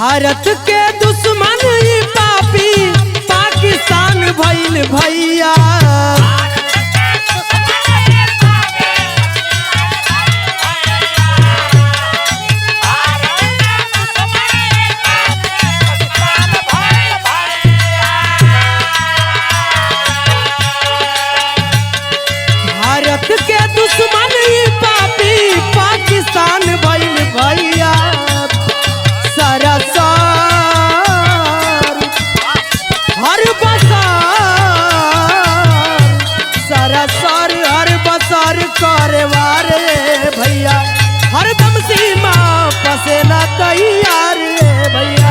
भारत के दुश्मन ही पापी पाकिस्तान भइल भैया। भारत के दुश्मन ही पापी पाकिस्तान भइल भैया। सरसार हर बसार सरसार हर बसार करवार भैया। हरदम सीमा पसेना तैयार भैया।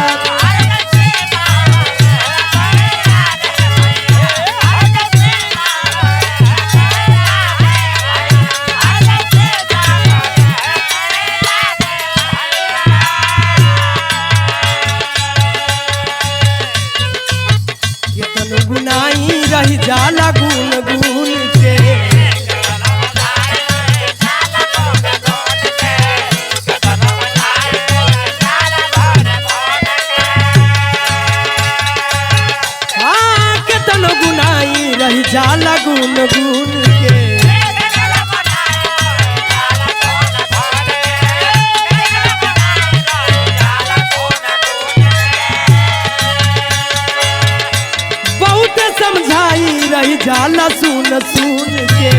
गुनाई रही जाला गुन गुन के। हाँ केतन गुनाई रही जाला गुन गुन के। समझाई रही जाला सुन सुन के।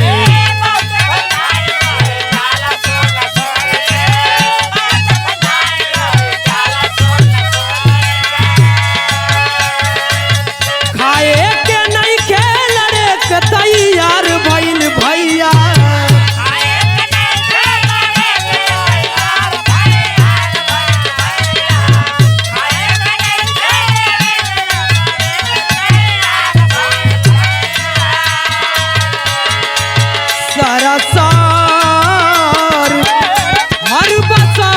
खाए के नहीं खेल रे के तैयार भइल भैया। सरसार हर बसार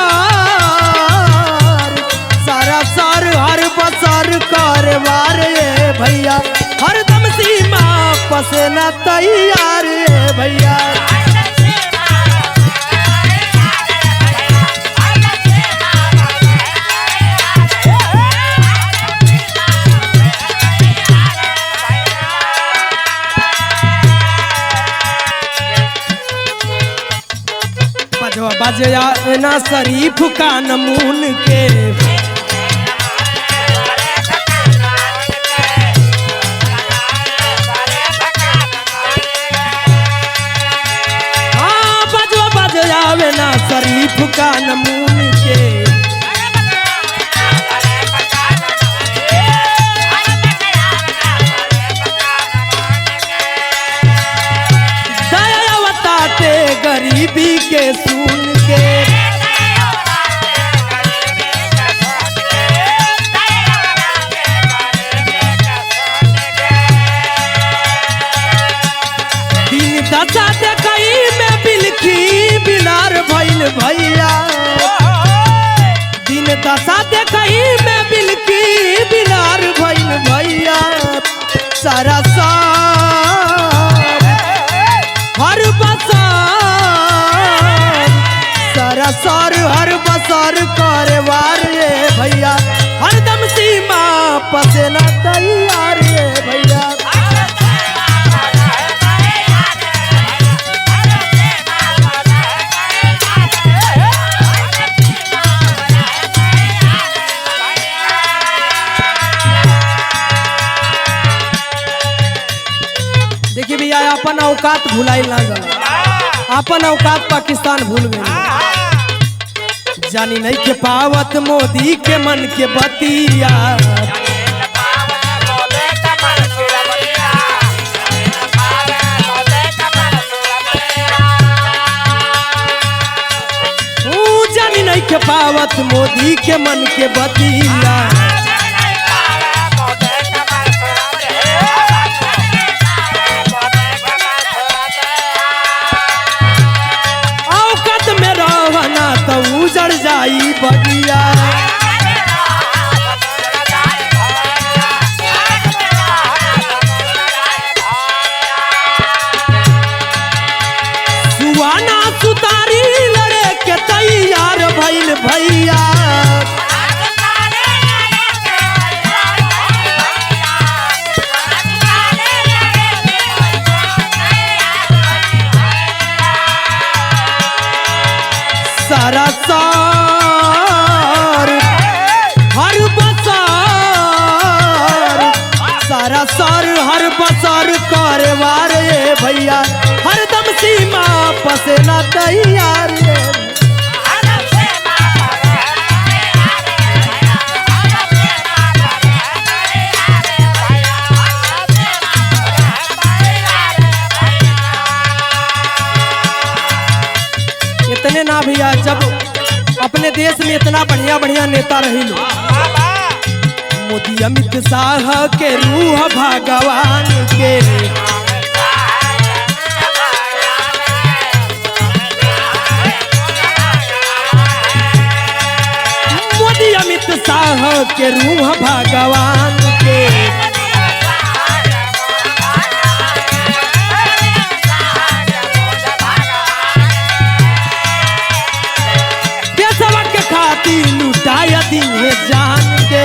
सरसार हर बसार करवार भैया। हरदम सीमा पसेना तैयार भैया। बजया ना शरीफ का नमून के। हाँ बजया ना शरीफ का नमून के। दया बताते गरीबी के सुन के। दिन दशा देखई में बिलखी बिलार भइल भैया। दिन दशा देखई में बिलखी बिलार भइल भैया। सरसार हर बसार सरसार हर बसार करवार भैया। हरदम सीमा पसेना तैयार भैया। देखिए भैया अपन औकात भुलाइल ना जाला। अपन औकात पाकिस्तान भूल गए। जानी नहीं के पावत मोदी के मन के बतिया। जानी नहीं के पावत मोदी के मन के बतिया। औकात में रहना तो उजड़ जाई बगिया। सुहाना सुतारी लड़े के तैयार भइल भैया। सेना तैयार रे। इतने ना भैया, जब अपने देश में इतना बढ़िया बढ़िया नेता रही लो, मोदी अमित शाह के रूह भगवान के, मोदी अमित शाह के रूह भगवान के, लुटाया दिए जान के।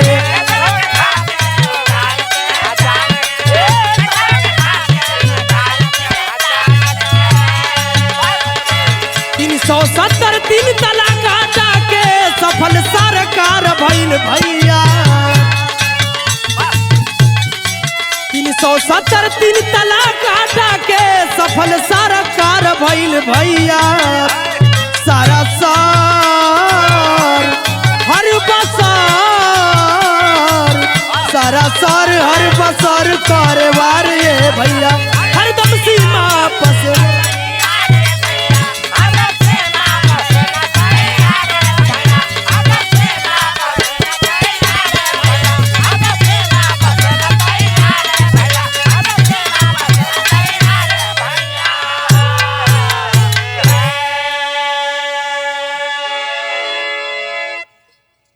370 3 तलाक हटा के सफल सरकार भइल भैया। 370 3 तलाक हटा के सफल सरकार भइल भैया। सारा हर बसार, सारा सार हर बसार कारवार ये भैया, हरदम सीमा पस